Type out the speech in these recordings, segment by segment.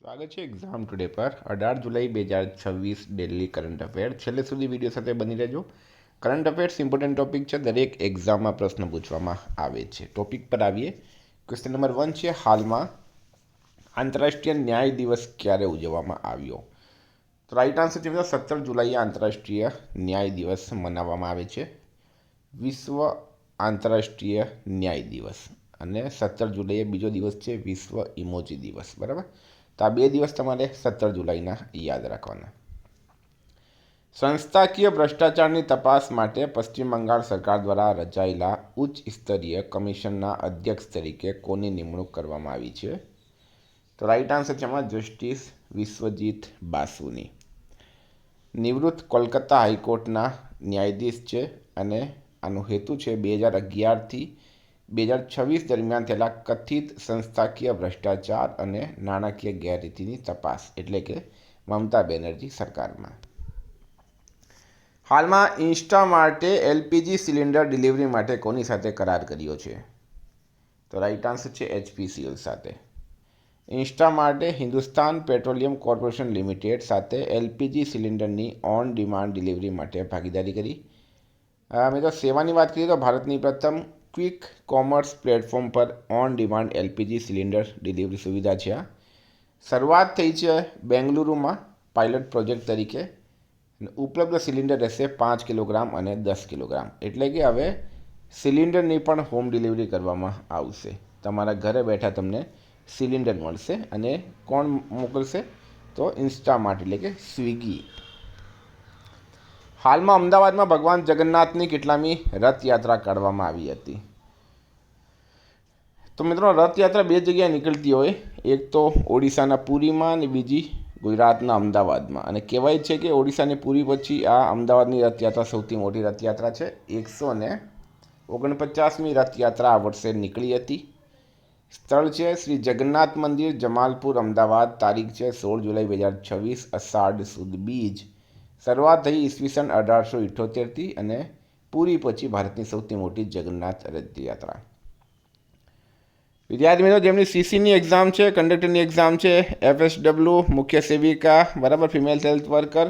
સ્વાગત છે exam today પર 18 જુલાઈ 2026 દિલ્હી કરંટ અફેર છેલ્લે સુધી વિડીયો સાથે બની રહેજો. કરંટ અફેર્સ ઇમ્પોર્ટન્ટ ટોપિક છે, દરેક એક્ઝામમાં પ્રશ્ન પૂછવામાં આવે છે. ટોપિક પર આવીએ. ક્વેશ્ચન નંબર 1 છે, હાલમાં આંતરરાષ્ટ્રીય ન્યાય દિવસ ક્યારે ઉજવવામાં આવ્યો? તો રાઈટ આન્સર છે 17 જુલાઈએ આંતરરાષ્ટ્રીય ન્યાય દિવસ મનાવવામાં આવે છે. વિશ્વ આંતરરાષ્ટ્રીય ન્યાય દિવસ અને 17 જુલાઈએ બીજો દિવસ છે વિશ્વ ઇમોજી દિવસ. બરાબર, તો આ બે દિવસ તમારે 17 જુલાઈના યાદ રાખવાના. સંસ્થાકીય ભ્રષ્ટાચારની તપાસ માટે પશ્ચિમ બંગાળ સરકાર દ્વારા રચાયેલા ઉચ્ચ સ્તરીય કમિશનના અધ્યક્ષ તરીકે કોની નિમણૂક કરવામાં આવી છે? તો રાઈટ આન્સર છે એમાં જસ્ટિસ વિશ્વજીત બાસુની. નિવૃત્ત કોલકાતા હાઈકોર્ટના ન્યાયાધીશ છે અને આનો હેતુ છે 2011થી 2026 દરમિયાન થયેલા કથિત સંસ્થાકીય ભ્રષ્ટાચાર અને નાણાકીય ગેરરીતિની તપાસ, એટલે કે મમતા બેનર્જી સરકારમાં. હાલમાં ઇન્સ્ટામાર્ટે એલપીજી સિલિન્ડર ડિલિવરી માટે કોની સાથે કરાર કર્યો છે? તો રાઈટ આન્સર છે HPCL સાથે. ઇન્સ્ટામાર્ટે હિન્દુસ્તાન પેટ્રોલિયમ કોર્પોરેશન લિમિટેડ સાથે એલપીજી સિલિન્ડરની ઓન ડિમાન્ડ ડિલિવરી માટે ભાગીદારી કરી. મિત્રો સેવાની વાત કરીએ તો ભારતની પ્રથમ ક્વિક કોમર્સ પ્લેટફોર્મ પર on demand LPG cylinder delivery સુવિધા છે. આ શરૂઆત થઈ છે બેંગલુરુમાં પાયલટ પ્રોજેક્ટ તરીકે. ઉપલબ્ધ સિલિન્ડર રહેશે 5 કિલોગ્રામ અને 10 કિલોગ્રામ, એટલે કે હવે સિલિન્ડરની પણ હોમ ડિલિવરી કરવામાં આવશે. તમારા ઘરે બેઠા તમને સિલિન્ડર મળશે અને કોણ મોકલશે? તો ઇન્સ્ટામાર્ટ, એટલે કે સ્વિગી. હાલમાં અમદાવાદમાં ભગવાન જગન્નાથની કેટલામી રથયાત્રા કાઢવામાં આવી હતી? તો મિત્રો રથયાત્રા બે જગ્યાએ નીકળતી હોય, એક તો ઓડિશાના પુરીમાં અને બીજી ગુજરાતના અમદાવાદમાં. અને કહેવાય છે કે ઓડિશાની પુરી પછી આ અમદાવાદની રથયાત્રા સૌથી મોટી રથયાત્રા છે. 149મી રથયાત્રા આ વર્ષે નીકળી હતી. સ્થળ છે શ્રી જગન્નાથ મંદિર, જમાલપુર, અમદાવાદ. તારીખ છે 16 જુલાઈ 2026, અષાઢ સુદ બીજ. શરૂઆત થઈ ઈસવીસન 1878થી અને પૂરી પછી ભારતની સૌથી મોટી જગન્નાથ રથયાત્રા. વિદ્યાર્થી મિત્રો જેમની સીસીની એક્ઝામ છે, કંડક્ટરની એક્ઝામ છે, FSW મુખ્ય સેવિકા, બરાબર, female health worker,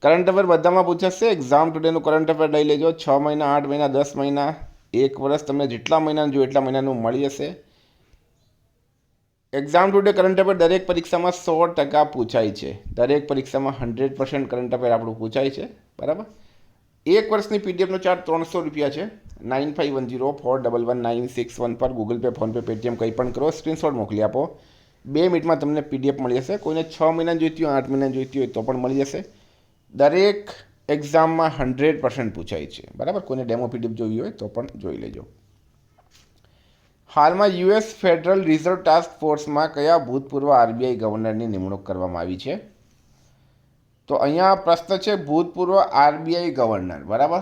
current affair બધામાં પૂછાશે. એક્ઝામ ટુડેનું કરંટ અફેર લઈ લેજો. 6 મહિના, 8 મહિના, 10 મહિના, 1 વર્ષ, તમને જેટલા મહિનાનું જોઈએ એટલા મહિનાનું મળી જશે. એક્ઝામ ટુડે કરંટ અફેર દરેક પરીક્ષામાં 100% પૂછાય છે. દરેક પરીક્ષામાં 100% કરંટ અફેર આપણું પૂછાય છે. બરાબર. એક વર્ષની પીડીએફનો ચાર્જ 300 રૂપિયા છે. 9510411961 પર ગૂગલ પે, ફોનપે, પેટીએમ કંઈ પણ કરો, સ્ક્રીનશોટ મોકલી આપો. 2 મિનિટમાં તમને પીડીએફ મળી જશે. કોઈને 6 મહિના જોઈતી હોય, 8 મહિના જોઈતી હોય તો પણ મળી જશે. દરેક એક્ઝામમાં 100% પૂછાય છે. બરાબર. કોઈને ડેમો પીડીએફ જોઈ હોય તો પણ જોઈ લેજો. હાલમાં US ફેડરલ રિઝર્વ ટાસ્ક ફોર્સમાં કયા ભૂતપૂર્વ RBI ગવર્નરની નિમણૂક કરવામાં આવી છે? તો અહીંયા પ્રશ્ન છે ભૂતપૂર્વ RBI ગવર્નર. બરાબર,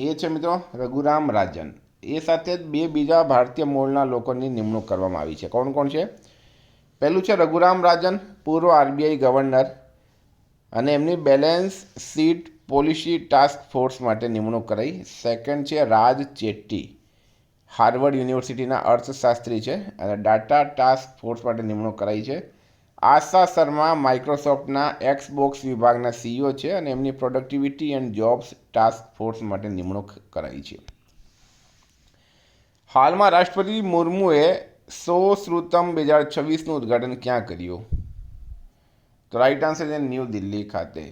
એ છે મિત્રો રઘુરામ રાજન. એ સાથે જ બે બીજા ભારતીય મૂળના લોકોની નિમણૂક કરવામાં આવી છે. કોણ કોણ છે? પહેલું છે રઘુરામ રાજન, પૂર્વ RBI ગવર્નર, અને એમની balance sheet policy task force માટે નિમણૂક કરાઈ. સેકન્ડ છે રાજ ચેટ્ટી, હાર્વર્ડ યુનિવર્સિટીના અર્થશાસ્ત્રી છે અને ડાટા ટાસ્ક ફોર્સ માટે નિમણૂક કરાઈ છે. આશા શર્મા માઇક્રોસોફ્ટના એક્સબોક્સ વિભાગના CEO છે અને એમની productivity and jobs task force માટે નિમણૂક કરાઈ છે. હાલમાં રાષ્ટ્રપતિ મુર્મુએ શ્રુતમ 2026નું ઉદ્ઘાટન ક્યાં કર્યું? તો રાઈટ આન્સર છે ન્યૂ દિલ્હી ખાતે.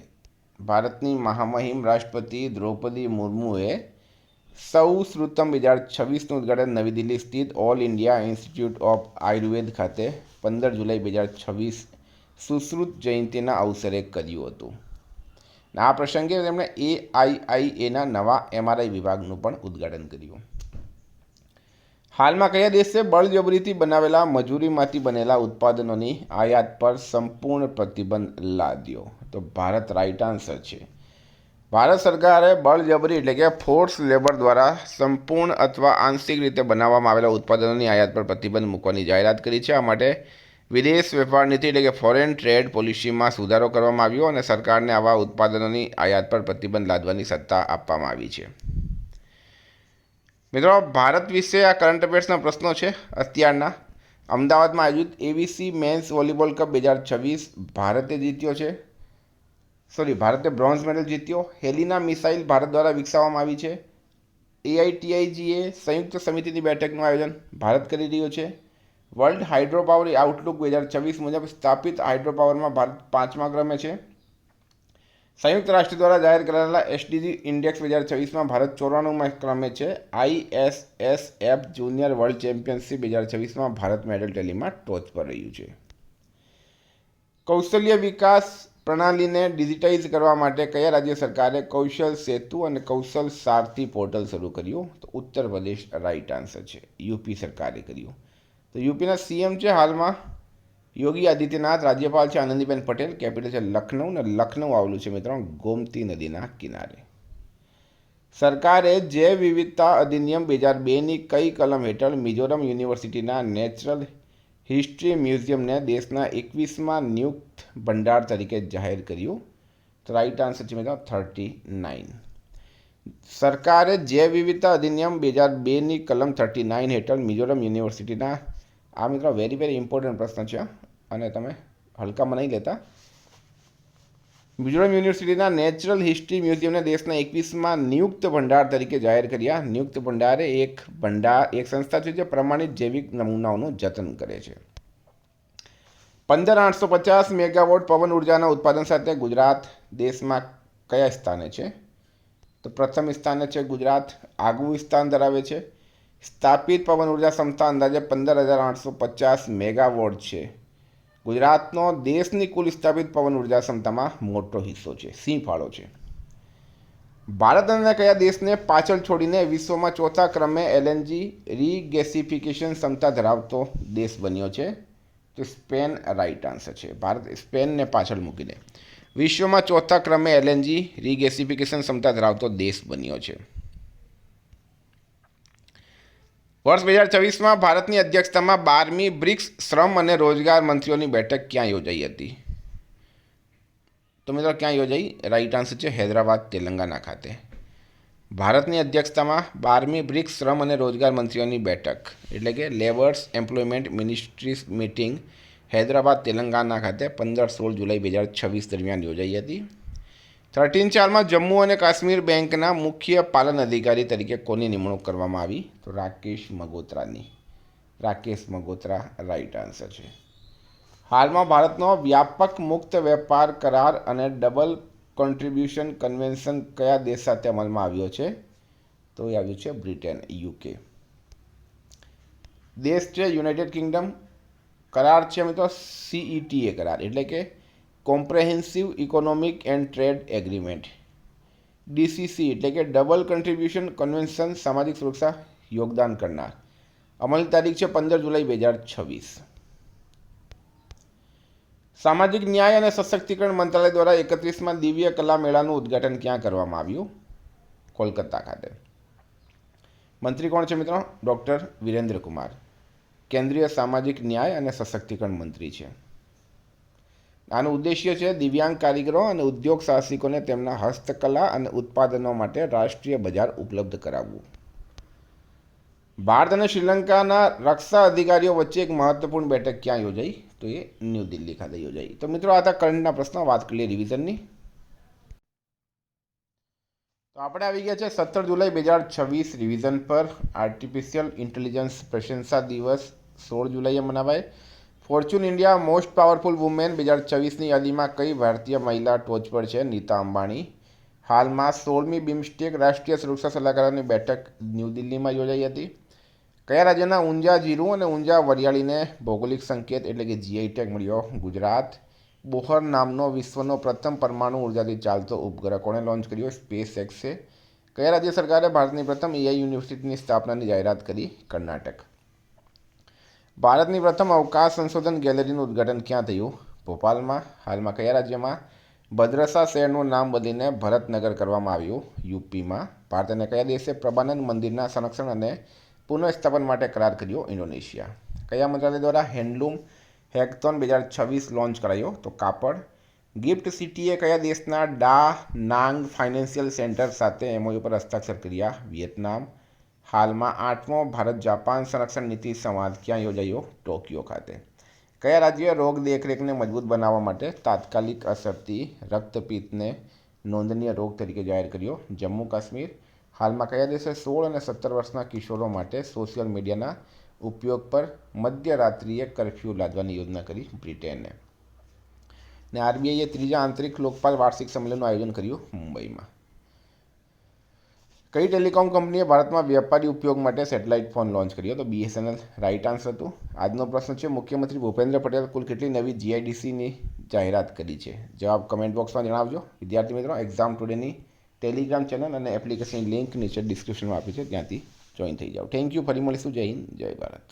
ભારતની મહામહિમ રાષ્ટ્રપતિ દ્રૌપદી મુર્મુએ શ્રુતમ 2026નું ઉદ્ઘાટન નવી દિલ્હી સ્થિત all India institute of Ayurveda ખાતે 15 જુલાઈ 2026 સુશ્રુત જયંતિના અવસરે કર્યું હતું. આ પ્રસંગે તેમણે AIIAના નવા MRI વિભાગનું પણ ઉદ્ઘાટન કર્યું. હાલમાં કયા દેશે બળજબરીથી બનાવેલા મજૂરીમાંથી બનેલા ઉત્પાદનોની આયાત પર સંપૂર્ણ પ્રતિબંધ લાદ્યો? તો ભારત રાઈટ આન્સર છે. ભારત સરકારે બળજબરી, એટલે કે ફોર્સ લેબર દ્વારા સંપૂર્ણ અથવા આંશિક રીતે બનાવવામાં આવેલા ઉત્પાદનોની આયાત પર પ્રતિબંધ મૂકવાની જાહેરાત કરી છે. આ માટે વિદેશ વેપાર નીતિ, એટલે કે ફોરેન ટ્રેડ પોલિસીમાં સુધારો કરવામાં આવ્યો અને સરકારને આવા ઉત્પાદનોની આયાત પર પ્રતિબંધ લાદવાની સત્તા આપવામાં આવી છે. મિત્રો ભારત વિશે આ કરંટ અફેર્સના પ્રશ્નો છે અત્યારના. અમદાવાદમાં આયોજિત એવીસી મેન્સ વોલીબોલ કપ 2026 ભારતે બ્રોન્ઝ મેડલ જીત્યો. હેલિના મિસાઇલ ભારત દ્વારા વિકસાવવામાં આવી છે. AITIGA સંયુક્ત સમિતિની બેઠકનું આયોજન ભારત કરી રહ્યું છે. વર્લ્ડ હાઇડ્રો પાવર આઉટલુક 2026 મુજબ સ્થાપિત હાઇડ્રો પાવરમાં ભારત 5મા ક્રમે છે. સંયુક્ત રાષ્ટ્ર દ્વારા જાહેર કરાયેલા SDG ઇન્ડેક્સ 2026માં ભારત 94મા ક્રમે છે. ISSF જુનિયર વર્લ્ડ ચેમ્પિયનશિપ 2026માં ભારત મેડલ ટેલીમાં ટોચ પર રહ્યું છે. કૌશલ્ય વિકાસ પ્રણાલીને ડિજિટાઇઝ કરવા માટે કયા રાજ્ય સરકારે કૌશલ સેતુ અને કૌશલ સારથી પોર્ટલ શરૂ કર્યું? તો ઉત્તર પ્રદેશ રાઇટ આન્સર છે. યુપી સરકારે કર્યું. તો યુપીના CM છે હાલમાં યોગી આદિત્યનાથ, રાજ્યપાલ છે આનંદીબેન પટેલ, કેપિટલ છે લખનઉ, અને લખનઉ આવેલું છે મિત્રો ગોમતી નદીના કિનારે. સરકારે જૈવ વિવિધતા અધિનિયમ 2002ની કઈ કલમ હેઠળ મિઝોરમ યુનિવર્સિટીના નેચરલ હિસ્ટ્રી મ્યુઝિયમને દેશના 21મા નિયુક્ત ભંડાર તરીકે જાહેર કર્યું? તો રાઇટ આન્સર છે મિત્રો 39. સરકારે જૈવ વિવિધતા અધિનિયમ 2002ની કલમ 39 હેઠળ મિઝોરમ યુનિવર્સિટીના, આ મિત્રો વેરી ઇમ્પોર્ટન્ટ પ્રશ્ન છે અને તમે હલકામાં નહીં લેતા. મિઝોરમ યુનિવર્સિટીના નેચરલ હિસ્ટ્રી મ્યુઝિયમને દેશના 21મા નિયુક્ત ભંડાર તરીકે જાહેર કર્યા. નિયુક્ત ભંડાર એક સંસ્થા છે જે પ્રમાણિત જૈવિક નમૂનાઓનું જતન કરે છે. 15850 મેગાવોટ પવન ઉર્જાના ઉત્પાદન સાથે ગુજરાત દેશમાં કયા સ્થાને છે? તો પ્રથમ સ્થાને છે ગુજરાત. આગવું સ્થાન ધરાવે છે. સ્થાપિત પવન ઉર્જા ક્ષમતા અંદાજે 15850 મેગાવોટ છે. ગુજરાતનો દેશની કુલ સ્થાપિત પવન ઉર્જા ક્ષમતામાં મોટો હિસ્સો છે, સિંહ ફાળો છે. ભારત અને કયા દેશને પાછળ છોડીને વિશ્વમાં 4થા ક્રમે LNG રીગેસિફિકેશન ક્ષમતા ધરાવતો દેશ બન્યો છે? તો સ્પેન રાઇટ આન્સર છે. ભારત સ્પેનને પાછળ મૂકીને વિશ્વમાં 4થા ક્રમે LNG રીગેસિફિકેશન ક્ષમતા ધરાવતો દેશ બન્યો છે. વર્ષ 2026માં ભારતની અધ્યક્ષતામાં 12મી બ્રિક્સ શ્રમ અને રોજગાર મંત્રીઓની બેઠક ક્યાં યોજાઈ હતી? તો મિત્રો ક્યાં યોજાઈ? રાઇટ આન્સર છે હૈદરાબાદ, તેલંગાણા ખાતે. ભારતની અધ્યક્ષતામાં 12મી બ્રિક્સ શ્રમ અને રોજગાર મંત્રીઓની બેઠક એટલે કે labours employment ministries meeting Hyderabad, Telangana ખાતે 15-16 જુલાઈ 2026 દરમિયાન યોજાઈ હતી. 13-4માં જમ્મુ અને કાશ્મીર બેંકના મુખ્ય પાલન અધિકારી તરીકે કોની નિમણૂક કરવામાં આવી? તો રાકેશ મગોત્રા રાઇટ આન્સર છે. હાલમાં ભારતનો વ્યાપક મુક્ત વેપાર કરાર અને ડબલ કોન્ટ્રીબ્યુશન કન્વેન્શન કયા દેશ સાથે અમલમાં આવ્યો છે? તો એ આવ્યું છે બ્રિટન, UK. દેશ છે યુનાઇટેડ કિંગડમ. કરાર છે મિત્રો CETA કરાર એટલે કે comprehensive economic and trade agreement. DCC એટલે કે ડબલ કન્ટ્રીબ્યુશન કન્વેન્શન સામાજિક સુરક્ષા યોગદાન કરનાર. અમલની તારીખ છે 15 જુલાઈ 2026. સામાજિક ન્યાય અને સશક્તિકરણ મંત્રાલય દ્વારા 31મા દિવ્ય કલા મેળાનું ઉદ્ઘાટન ક્યાં કરવામાં આવ્યું? કોલકાતા ખાતે. મંત્રી કોણ છે મિત્રો? ડૉક્ટર વિરેન્દ્ર કુમાર. કેન્દ્રીય સામાજિક ન્યાય અને સશક્તિકરણ મંત્રી છે. આનું ઉદ્દેશ્ય છે દિવ્યાંગ કારીગરો અને ઉદ્યોગ સાહસિકોને તેમના હસ્તકલા અને ઉત્પાદનો માટે રાષ્ટ્રીય બજાર ઉપલબ્ધ કરાવવું. ભારત અને શ્રીલંકાના રક્ષા અધિકારીઓ વચ્ચે એક મહત્વપૂર્ણ બેઠક ક્યાં યોજાઈ? તો એ ન્યૂ દિલ્હી ખાતે યોજાઈ. તો મિત્રો આ હતા કરંટના પ્રશ્નો. વાત કરીએ રિવિઝનની. તો આપણે આવી ગયા છે 17 જુલાઈ 2026 રિવિઝન પર. આર્ટિફિશિયલ ઇન્ટેલિજન્સ પ્રશંસા દિવસ 16 જુલાઈએ મનાવાય. Fortune India most powerful women 2024ની યાદીમાં કઈ ભારતીય મહિલા ટોચ પર છે? નીતા અંબાણી. હાલમાં 16મી બિમ્સ્ટેક રાષ્ટ્રીય સુરક્ષા સલાહકારોની બેઠક ન્યૂ દિલ્હીમાં યોજાઈ હતી. કયા રાજ્યના ઊંઝા જીરું અને ઊંઝા વરિયાળીને ભૌગોલિક સંકેત એટલે કે GI ટેગ મળ્યો? ગુજરાત. બોહર નામનો વિશ્વનો પ્રથમ પરમાણુ ઉર્જાથી ચાલતો ઉપગ્રહ કોણે લોન્ચ કર્યો? SpaceX છે. કયા રાજ્ય સરકારે ભારતની પ્રથમ AI યુનિવર્સિટીની સ્થાપનાની જાહેરાત કરી? કર્ણાટક. ભારતની પ્રથમ અવકાશ સંશોધન ગેલેરીનું ઉદ્ઘાટન ક્યાં થયું? ભોપાલમાં. હાલમાં કયા રાજ્યમાં ભદ્રસા શહેરનું નામ બદલીને ભરતનગર કરવામાં આવ્યું? UPમાં. ભારત અને કયા દેશે પ્રભાનંદ મંદિરના સંરક્ષણ અને પુનઃસ્થાપન માટે કરાર કર્યો? ઇન્ડોનેશિયા. કયા મંત્રાલય દ્વારા હેન્ડલૂમ હેકેથોન 2026 લોન્ચ કરાયો? તો કાપડ. ગિફ્ટ સિટીએ કયા દેશના ડા નાંગ ફાઇનાન્શિયલ સેન્ટર સાથે MOU પર હસ્તાક્ષર કર્યા? વિયેતનામ. હાલમાં 8મો ભારત જાપાન સંરક્ષણ નીતિ સંવાદ ક્યાં યોજાયો? ટોક્યો ખાતે. કયા રાજ્યોએ રોગ દેખરેખને મજબૂત બનાવવા માટે તાત્કાલિક અસરથી રક્તપિત્તને નોંધનીય રોગ તરીકે જાહેર કર્યો? જમ્મુ કાશ્મીર. હાલમાં કયા દેશે 16 અને 17 વર્ષના કિશોરો માટે સોશિયલ મીડિયાના ઉપયોગ પર મધ્યરાત્રિએ કર્ફ્યુ લાદવાની યોજના કરી? બ્રિટેને. ને આરબીઆઈએ ત્રીજા આંતરિક લોકપાલ વાર્ષિક સંમેલનનું આયોજન કર્યું મુંબઈમાં. કઈ ટેલિકોમ કંપનીએ ભારતમાં વ્યાપારી ઉપયોગ માટે સેટેલાઇટ ફોન લોન્ચ કર્યો? તો BSNL રાઇટ આન્સર હતું. આજનો પ્રશ્ન છે, મુખ્યમંત્રી ભૂપેન્દ્ર પટેલ કુલ કેટલી નવી GIDCની જાહેરાત કરી છે? જવાબ કમેન્ટ બોક્સમાં જણાવજો. વિદ્યાર્થી મિત્રો, એક્ઝામ ટુડેની ટેલિગ્રામ ચેનલ અને એપ્લિકેશનની લિંક નીચે ડિસ્ક્રિપ્શનમાં આપી છે, ત્યાંથી જોઈન થઈ જાઓ. Thank you. ફરી મળીશું. જય હિન્દ, જય ભારત.